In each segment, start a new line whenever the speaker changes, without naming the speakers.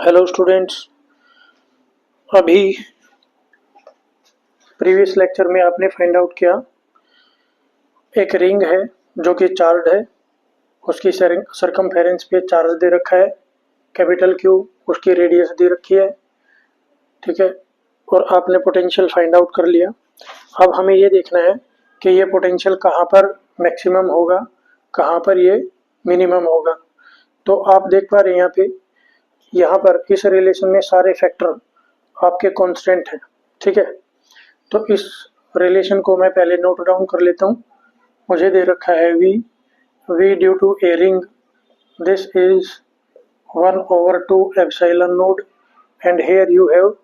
Hello students. अभी previous lecture में आपने फाइंड आउट किया एक रिंग है जो कि चार्ज है, उसकी सरकमफेरेंस पे चार्ज दे रखा है कैपिटल क्यू, उसकी रेडियस दे रखी है, ठीक है। और आपने पोटेंशियल फाइंड आउट कर लिया। अब हमें ये देखना है कि ये पोटेंशियल कहाँ पर मैक्सिमम होगा, कहाँ पर ये मिनिमम होगा। तो आप देख पा रहे हैं यहाँ पर इस रिलेशन में सारे फैक्टर आपके कांस्टेंट हैं, ठीक है। तो इस रिलेशन को मैं पहले नोट डाउन कर लेता हूँ। मुझे दे रखा है v due to a ring, this is 1/2 epsilon naught and here you have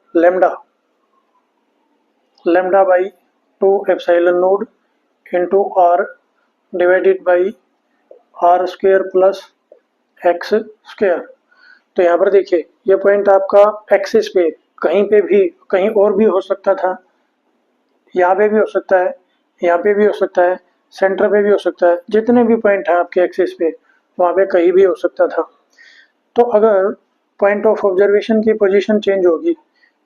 lambda by 2 epsilon node into r divided by r square plus x square। तो यहाँ पर देखिए ये पॉइंट आपका एक्सिस पे कहीं पे भी कहीं और भी हो सकता था, यहाँ पे भी हो सकता है, यहाँ पे भी हो सकता है, सेंटर पे भी हो सकता है। जितने भी पॉइंट हैं आपके एक्सिस पे वहाँ पे कहीं भी हो सकता था। तो अगर पॉइंट ऑफ ऑब्जर्वेशन की पोजीशन चेंज होगी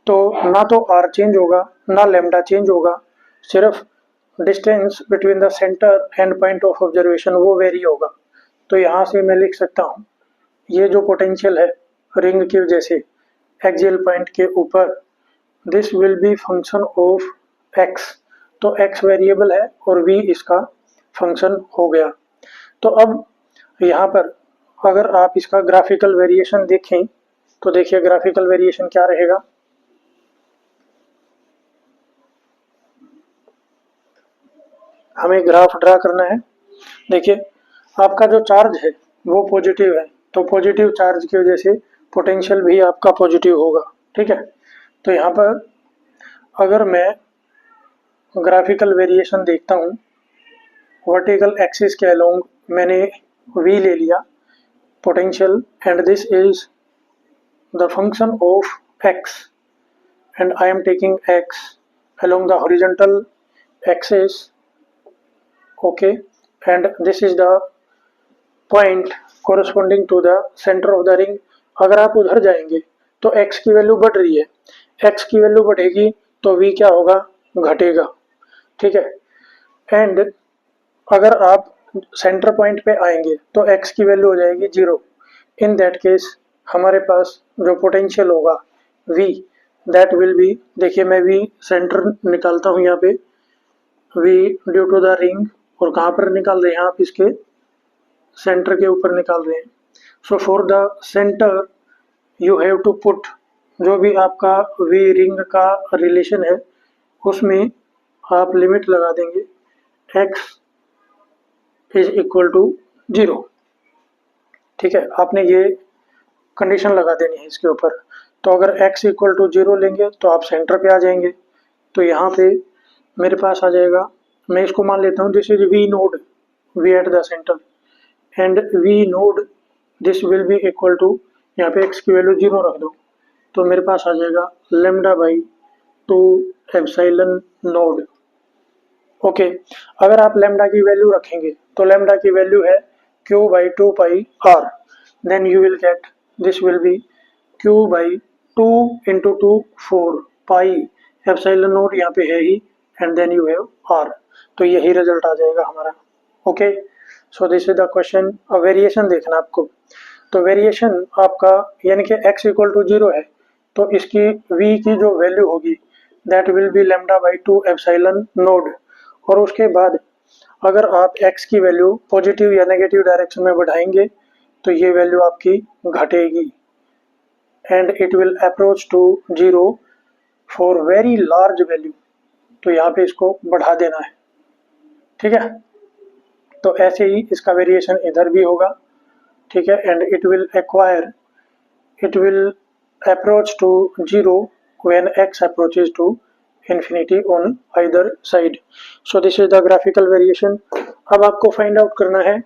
तो ना तो आर चेंज होगा ना लैम्डा चेंज होगा, सिर्फ distance between the centre and point of observation वो वेरी होगा। तो यहाँ से मैं लिख सकता हूँ ये जो पोटेंशियल है रिंग की वजह से एक्सियल पॉइंट के ऊपर, this will B function of x. तो एक्स वेरिएबल है और v इसका फंक्शन हो गया। तो अब यहाँ पर अगर आप इसका ग्राफिकल वेरिएशन देखें तो देखिए ग्राफिकल वेरिएशन क्या रहेगा। हमें ग्राफ ड्रा करना है। देखिए आपका जो चार्ज है वो पॉजिटिव है, तो पॉजिटिव चार्ज की वजह से पोटेंशियल भी आपका पॉजिटिव होगा, ठीक है। तो यहाँ पर अगर मैं ग्राफिकल वेरिएशन देखता हूँ, वर्टिकल एक्सिस के अलोंग मैंने v ले लिया potential and this is the function of x and I am taking x along the horizontal axis, okay, and this is the point corresponding to the center of the ring। अगर आप उधर जाएंगे तो x की value बढ़ रही है, x की वैल्यू बढ़ेगी तो v क्या होगा, घटेगा, ठीक है। एंड अगर आप सेंटर पॉइंट पे आएंगे तो x की वैल्यू हो जाएगी 0। इन दैट केस हमारे पास जो पोटेंशियल होगा v दैट विल बी, देखिए मैं v सेंटर निकालता हूँ यहाँ पे, v due to the ring, और कहाँ पर निकाल रहे हैं आप, इसके सेंटर के ऊपर निकाल रहे हैं। So for the centre you have to put, जो भी आपका v रिंग का रिलेशन है उसमें आप लिमिट लगा देंगे x इज इक्वल टू 0, ठीक है। आपने ये कंडीशन लगा देनी है इसके ऊपर। तो अगर x इक्वल टू 0 लेंगे तो आप सेंटर पे आ जाएंगे। तो यहाँ पे मेरे पास आ जाएगा, मैं इसको मान लेता हूँ this is v naught, v at the centre and v naught this will be equal to, यहाँ पे x की वैल्यू 0 रख दो तो मेरे पास आ जाएगा lambda by 2 epsilon node, okay. अगर आप लैम्डा की वैल्यू रखेंगे तो लैम्डा की वैल्यू है q by 2 pi r, then you will get this will be q by 2 into 2 4 pi epsilon naught यहाँ पे है ही, and then you have r। तो यही रिजल्ट आ जाएगा हमारा, okay. So this is the question. Variation देखना आपको, तो वेरिएशन आपका यानी कि x इक्वल टू 0 है तो इसकी v की जो वैल्यू होगी that will be lambda by 2 epsilon naught. और उसके बाद अगर आप x की वैल्यू पॉजिटिव या नेगेटिव डायरेक्शन में बढ़ाएंगे तो ये वैल्यू आपकी घटेगी and it will approach to 0 for very large value. तो यहाँ पे इसको बढ़ा देना है, ठीक है। तो ऐसे ही इसका वेरिएशन इधर भी होगा, ठीक है। And it will acquire, it will approach to 0 when x approaches to infinity on either side। So this is the graphical variation। अब आपको फाइंड आउट करना है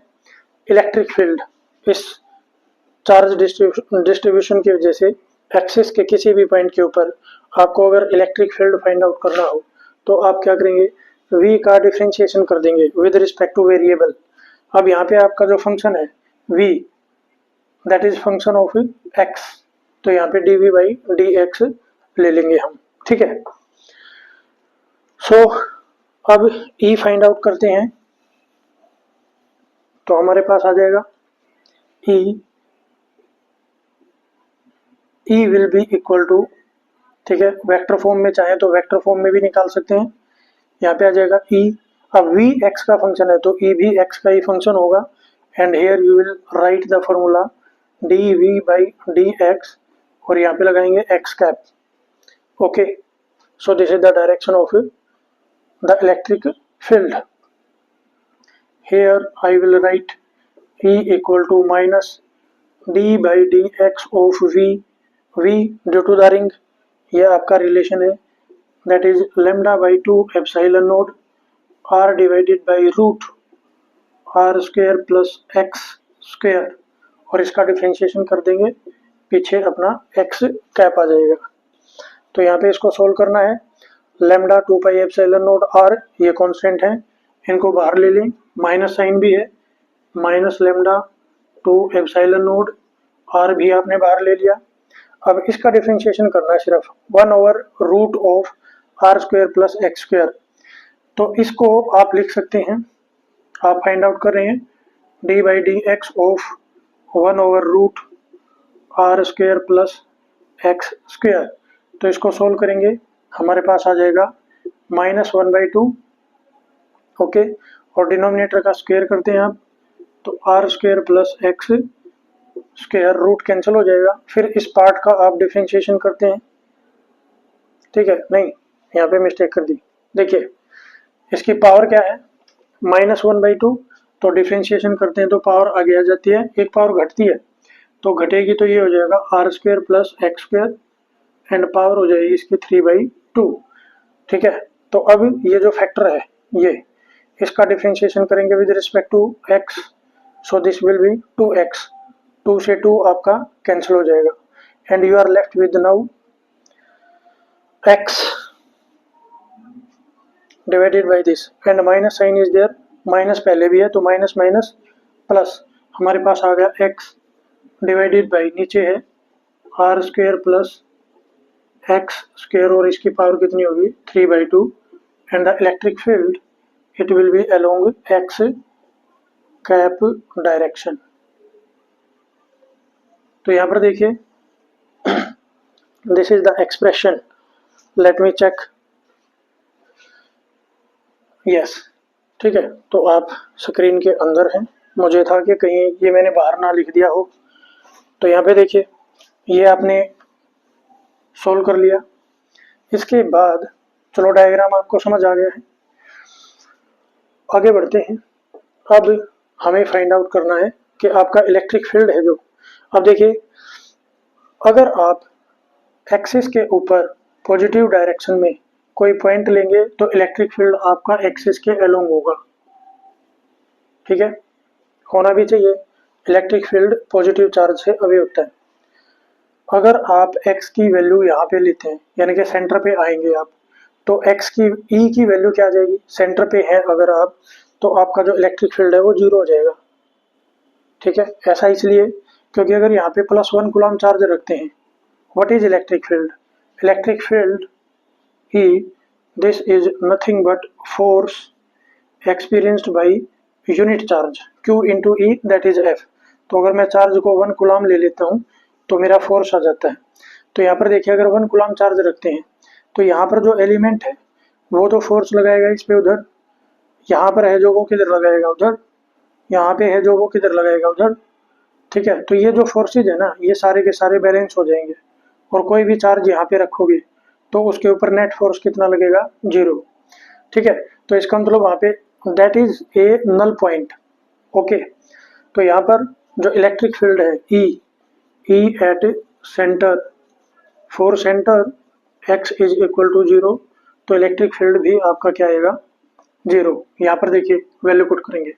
इलेक्ट्रिक फील्ड। इस चार्ज डिस्ट्रीब्यूशन की वजह से एक्सिस के किसी भी पॉइंट के ऊपर आपको अगर इलेक्ट्रिक फील्ड फाइंड आउट करना हो तो आप क्या करेंगे, v का डिफ्रेंशिएशन कर देंगे विद रिस्पेक्ट टू वेरिएबल। अब यहाँ पे आपका जो फंक्शन है v that is function of x, तो यहाँ पे d v by d x ले लेंगे हम, ठीक है। सो अब ई फाइंड आउट करते हैं, तो हमारे पास आ जाएगा ई विल बी इक्वल टू, ठीक है, वेक्टर फॉर्म में चाहे तो वेक्टर फॉर्म में भी निकाल सकते हैं। यहाँ पे आ जाएगा ई, अब वी एक्स का फंक्शन है तो ई भी एक्स का ही फंक्शन होगा, and here you will write the formula d v by d x, और यहाँ पे लगाएंगे x cap, okay. So this is the direction of the electric field. Here I will write E equal to minus d by d x of v, v due to the ring, ये आपका relation है, that is lambda by 2 epsilon naught r divided by root r square plus x square, और इसका differentiation कर देंगे, पीछे अपना x cap आ जाएगा। तो यहाँ पे इसको सोल्व करना है, lambda 2 pi epsilon naught r ये कांस्टेंट है, इनको बाहर ले लें, माइनस साइन भी है, minus lambda 2 epsilon naught r भी आपने बाहर ले लिया। अब इसका डिफरेंशिएशन करना है सिर्फ 1 over root of r square plus x square, तो इसको आप लिख सकते हैं, आप फाइंड आउट कर रहे हैं d by d x of 1 over root r square plus x square, तो इसको सोल्व करेंगे, हमारे पास आ जाएगा -1/2, ओके, और डिनोमिनेटर का स्क्वायर करते हैं आप, तो r square plus x square, root cancel हो जाएगा, फिर इस पार्ट का आप डिफरेंशिएशन करते हैं, ठीक है, नहीं यहाँ पे मिस्टेक कर दी, देखिए इसकी पावर क्या है -1/2, तो डिफरेंशिएशन करते हैं तो पावर आगे आ जाती है, एक पावर घटती है तो घटेगी, तो ये हो जाएगा r square plus x square, and power हो जाएगी इसकी 3/2, ठीक है। तो अब ये जो फैक्टर है ये, इसका डिफरेंशिएशन करेंगे with respect to x, so this will be 2x, 2 से 2 आपका कैंसिल हो जाएगा, and you are left with now x divided by this, and minus sign is there, minus पहले भी है तो माइनस माइनस प्लस, हमारे पास आ गया x डिवाइडेड बाय, नीचे है r square plus x square, और इसकी पावर कितनी होगी 3/2, and the electric field it will be along x cap direction. तो यहाँ पर देखिए this is the expression, let me check, yes, ठीक है, तो आप स्क्रीन के अंदर हैं, मुझे था कि कहीं ये मैंने बाहर ना लिख दिया हो, तो यहाँ पे देखिए ये आपने सोल्व कर लिया, इसके बाद चलो डायग्राम आपको समझ आ गया है, आगे बढ़ते हैं। अब हमें फाइंड आउट करना है कि आपका इलेक्ट्रिक फील्ड है जो, अब देखिए अगर आप एक्सिस के ऊपर पॉजिटिव डायरेक्शन में कोई पॉइंट लेंगे तो इलेक्ट्रिक फील्ड आपका एक्सिस के अलोंग होगा, ठीक है, होना भी चाहिए, इलेक्ट्रिक फील्ड पॉजिटिव चार्ज से अवे होता है। अगर आप x की वैल्यू यहाँ पे लेते हैं, यानी कि सेंटर पे आएंगे आप, तो x की e की वैल्यू क्या आ जाएगी, सेंटर पे है अगर आप, तो आपका जो इलेक्ट्रिक फील्ड है वो 0 हो जाएगा, ठीक है। ऐसा इसलिए क्योंकि अगर यहाँ पे +1 कूलम चार्ज रखते हैं, what is electric field, electric field E, this is nothing but force experienced by unit charge Q into E, that is F। तो अगर मैं चार्ज को 1 कूलम ले लेता हूँ तो मेरा फोर्स आ जाता है, तो यहाँ पर देखिए अगर 1 कूलम चार्ज रखते हैं तो यहाँ पर जो एलिमेंट है वो तो फोर्स लगाएगा इस पे उधर, यहाँ पर है जो वो किधर लगाएगा उधर, यहाँ पे है जो वो किधर लगाएगा उधर, ठीक है। तो ये जो फोर्सेज है ना ये सारे के सारे बैलेंस हो जाएंगे, और कोई भी चार्ज यहाँ पे रखोगे तो उसके ऊपर नेट फोर्स कितना लगेगा 0, ठीक है। तो इसका मतलब वहाँ पे that is a null point, okay. तो यहाँ पर जो इलेक्ट्रिक फील्ड है E at centre, for centre x is equal to 0, तो इलेक्ट्रिक फील्ड भी आपका क्या आएगा 0, यहाँ पर देखिए वैल्यू पुट करेंगे,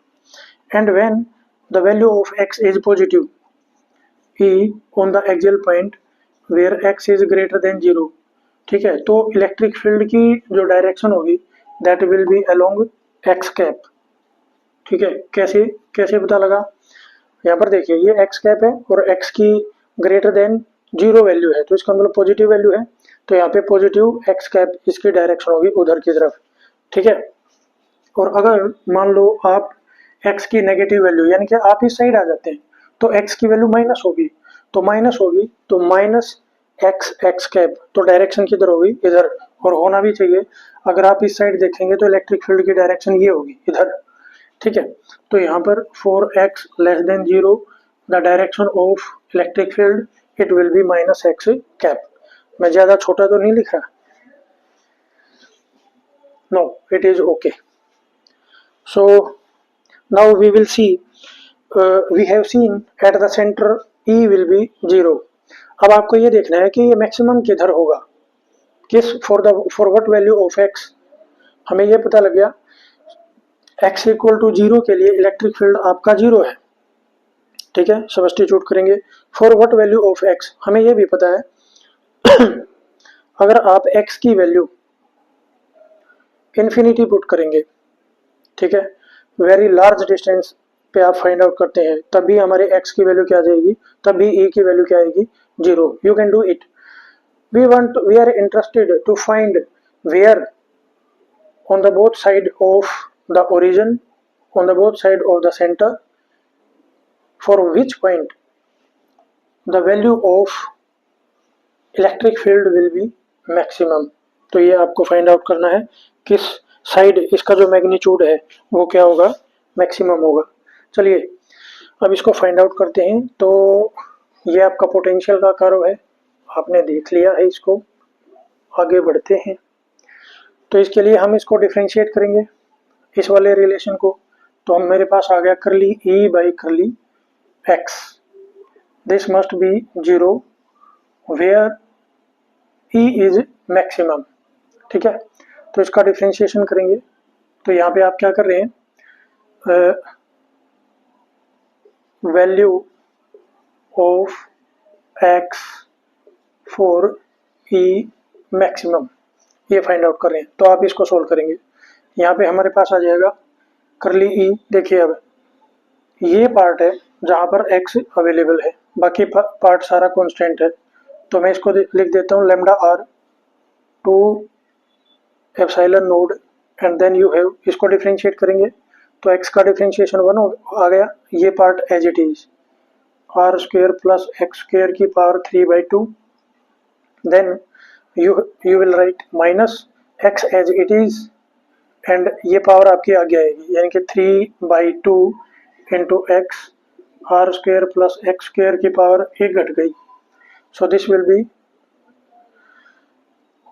and when the value of x is positive E on the axial point where x is greater than 0, ठीक है, तो इलेक्ट्रिक फील्ड की जो डायरेक्शन होगी that will be along x cap, ठीक है। कैसे कैसे पता लगा, यहाँ पर देखिए ये एक्स कैप है और एक्स की ग्रेटर देन जीरो वैल्यू है, तो इसका मतलब पॉजिटिव वैल्यू है, तो यहाँ पे पॉजिटिव एक्स कैप इसकी डायरेक्शन होगी उधर की तरफ, ठीक है। और अगर मान लो आप एक्स की नेगेटिव वैल्यू यानी कि आप इस साइड आ जाते हैं तो एक्स की वैल्यू माइनस होगी, तो माइनस एक्स एक्स कैप, तो डायरेक्शन किधर होगी, इधर, और होना भी चाहिए। अगर आप इस साइड देखेंगे तो इलेक्ट्रिक फील्ड की डायरेक्शन ये होगी, इधर, ठीक है। तो यहाँ पर for x less than zero the direction of electric field it will be minus x cap. मैं ज्यादा छोटा तो नहीं लिख रहा, no it is okay. So now we will see, we have seen at the center E will be 0। अब आपको ये देखना है कि ये मैक्सिमम किधर होगा, किस for what value of x। हमें ये पता लग गया x इक्वल टू 0 के लिए इलेक्ट्रिक फील्ड आपका 0 है, ठीक है। सब्स्टिट्यूट करेंगे for what value of x, हमें ये भी पता है अगर आप x की वैल्यू इन्फिनिटी पुट करेंगे, ठीक है, वेरी लार्ज डिस्टेंस पे आप फाइंड आउट करते हैं, तब भी हमारे x की वैल्यू क्या आ जाएगी, तब भी e की वैल्यू क्या आएगी, 0। You can do it. We are interested to find where on the both side of the origin, on the both side of the centre, for which point the value of electric field will be maximum. तो ये आपको find out करना है किस side इसका जो magnitude है वो क्या होगा, मैक्सिमम होगा। चलिए अब इसको फाइंड आउट करते हैं। तो ये आपका पोटेंशियल का कर्व है, आपने देख लिया है इसको, आगे बढ़ते हैं। तो इसके लिए हम इसको डिफ्रेंशिएट करेंगे इस वाले रिलेशन को, तो हम मेरे पास आ गया curly E by curly X, this must be 0 where E is maximum, ठीक है। तो इसका डिफ्रेंशिएशन करेंगे, तो यहाँ पे आप क्या कर रहे हैं, value of x for E maximum ये फाइंड आउट कर रहे हैं। तो आप इसको सोल्व करेंगे, यहाँ पे हमारे पास आ जाएगा करली ई। देखिए अब ये पार्ट है जहाँ पर एक्स अवेलेबल है, बाकी पार्ट सारा कांस्टेंट है। तो मैं इसको लिख देता हूँ lambda R two epsilon naught and then you have, इसको डिफरेंशिएट करेंगे तो x का डिफरेंशिएशन 1 आ गया, ये part as it is R square plus x square की power 3/2, then you will write minus x as it is and ये power आपकी आगे आएगी यानी कि 3/2 into X R square plus x square की पावर 1 घट गई, so this will B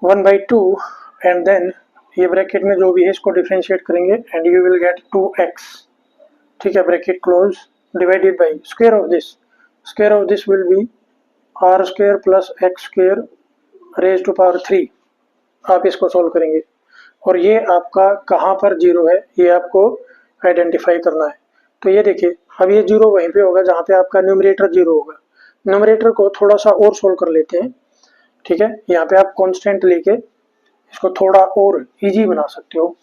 1/2 and then ये ब्रैकेट में जो भी है इसको डिफरेंशिएट करेंगे and you will gate 2x, ठीक है, bracket close, divided by square of this will be r square plus x square raise to power 3। आप इसको सॉल्व करेंगे और ये आपका कहाँ पर 0 है ये आपको आइडेंटिफाई करना है। तो ये देखिए अब ये 0 वहीं पे होगा जहाँ पे आपका न्यूमरेटर 0 होगा। न्यूमरेटर को थोड़ा सा और सोल्व कर लेते हैं, ठीक है। यहाँ पे आप कांस्टेंट लेके इसको थोड़ा और इजी बना सकते हो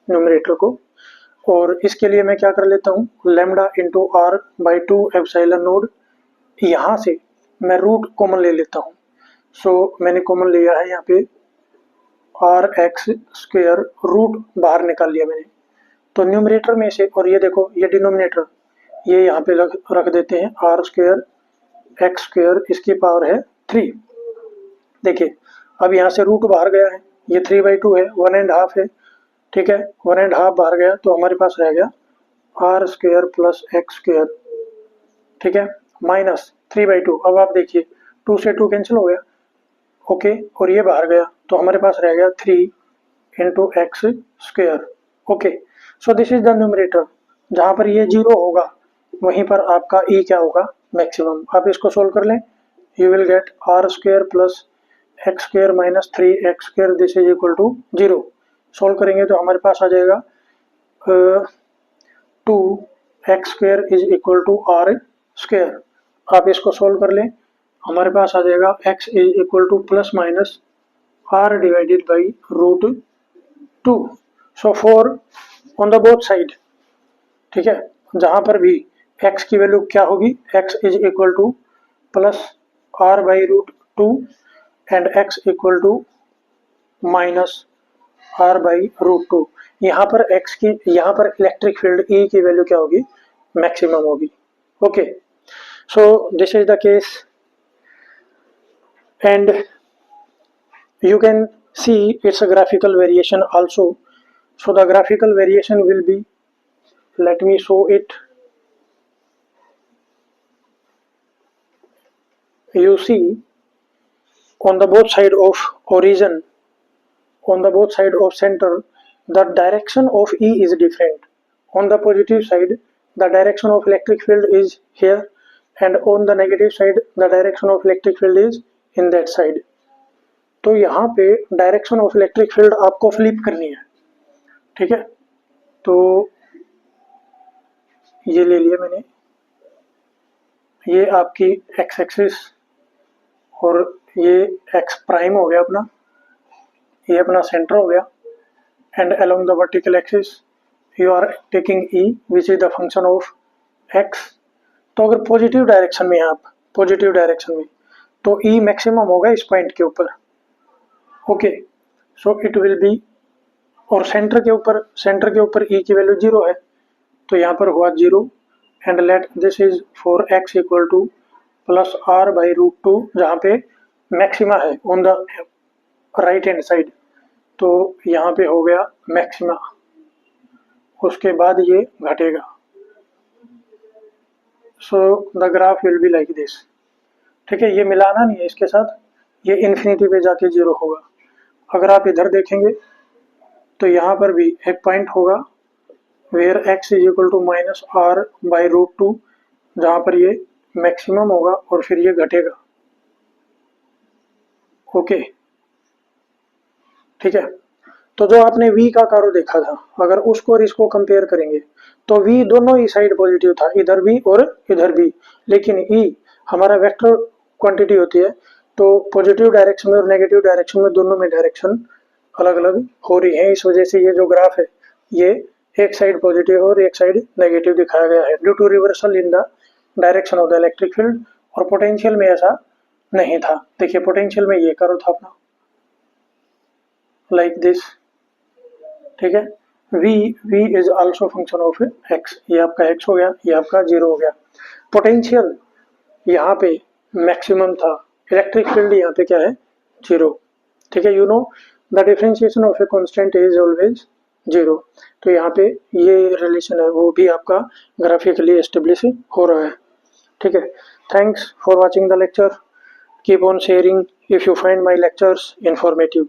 न्यूमरेटर को, और इसके लिए मैं क्या कर लेता हूँ lambda into r by 2 epsilon naught, यहाँ से मैं रूट कॉमन ले लेता हूँ। सो मैंने कॉमन लिया है यहाँ पे आर एक्स स्क्वायर, रूट बाहर निकाल लिया मैंने। तो न्यूमरेटर में से, और ये देखो ये डिनोमिनेटर ये यहाँ पे रख देते हैं आर स्क्वायर एक्स स्क्वायर इसकी पावर है 3। देखिए अब यहाँ से रूट बाहर गया है, ये 3/2 है, 1.5 है, ठीक है, 1.5 बाहर गया तो हमारे पास रह गया r square plus x square, ठीक है, माइनस 3/2। अब आप देखिए 2 से 2 कैंसिल हो गया, ओके, और ये बाहर गया तो हमारे पास रह गया 3 into x square, okay. So this is the numerator, जहाँ पर ये 0 होगा वहीं पर आपका ई क्या होगा, मैक्सिमम। आप इसको सोल्व कर लें, you will get r square plus x square minus 3x square this is equal to 0। Solve करेंगे तो हमारे पास आ जाएगा 2x square is equal to r square. आप इसको सोल्व कर लें, हमारे पास आ जाएगा x is equal to plus minus r divided by root 2। So for on the both side, ठीक है, जहाँ पर भी x की वैल्यू क्या होगी, x is equal to plus r by root 2 and x equal to minus r by root 2। यहाँ पर x की, यहाँ पर इलेक्ट्रिक फील्ड E की वैल्यू क्या होगी, मैक्सिमम होगी। Okay, so this is the case and you can see its a graphical variation also. So the graphical variation will be, let me show it. You see on the both side of origin, on the both side of center, the direction of E is different. On the positive side the direction of electric field is here, and on the negative side the direction of electric field is in that side. तो यहाँ पे direction of electric field आपको flip करनी है, ठीक है। तो ये ले लिया मैंने, ये आपकी एक्स एक्सिस और ये एक्स प्राइम हो गया अपना, ये अपना सेंटर हो गया, and along the vertical axis you are taking e which is the function of x. तो अगर पॉजिटिव डायरेक्शन में, आप पॉजिटिव डायरेक्शन में, तो ई मैक्सिमम होगा इस पॉइंट के ऊपर। Okay, so it will B, और सेंटर के ऊपर ई की वैल्यू 0 है, तो यहाँ पर हुआ 0, and let this is for x equal to plus r by root 2, जहाँ पे मैक्सिमा है on the right hand side, तो यहाँ पे हो गया मैक्सिमा, उसके बाद ये घटेगा। So the graph will be like this, ठीक है। ये मिलाना नहीं है इसके साथ, ये इन्फिनिटी पे जाके 0 होगा। अगर आप इधर देखेंगे तो यहाँ पर भी एक पॉइंट होगा where x is equal to minus r by root 2, जहाँ पर ये मैक्सिमम होगा और फिर ये घटेगा। ओके, ठीक है। तो जो आपने v का कारो देखा था, अगर उसको और इसको कंपेयर करेंगे तो v दोनों ही साइड पॉजिटिव था, इधर भी और इधर भी, लेकिन e हमारा वेक्टर क्वांटिटी होती है, तो पॉजिटिव डायरेक्शन में और नेगेटिव डायरेक्शन में दोनों में डायरेक्शन अलग अलग हो रही है। इस वजह से ये जो ग्राफ है ये एक साइड पॉजिटिव और एक साइड नेगेटिव दिखाया गया है, due to reversal in the direction of the electric field. और पोटेंशियल में ऐसा नहीं था। देखिए पोटेंशियल में ये करो था अपना लाइक दिस, ठीक है। v is also function of x, ये आपका x हो गया, ये आपका 0 हो गया। पोटेंशियल यहाँ पे मैक्सिमम था, इलेक्ट्रिक फील्ड यहाँ पे क्या है, 0, ठीक है। You know the differentiation of a constant is always 0, तो यहाँ पे ये रिलेशन है वो भी आपका ग्राफिकली एस्टेब्लिश हो रहा है, ठीक है। Thanks for watching the lecture, keep on sharing if you find my lectures informative.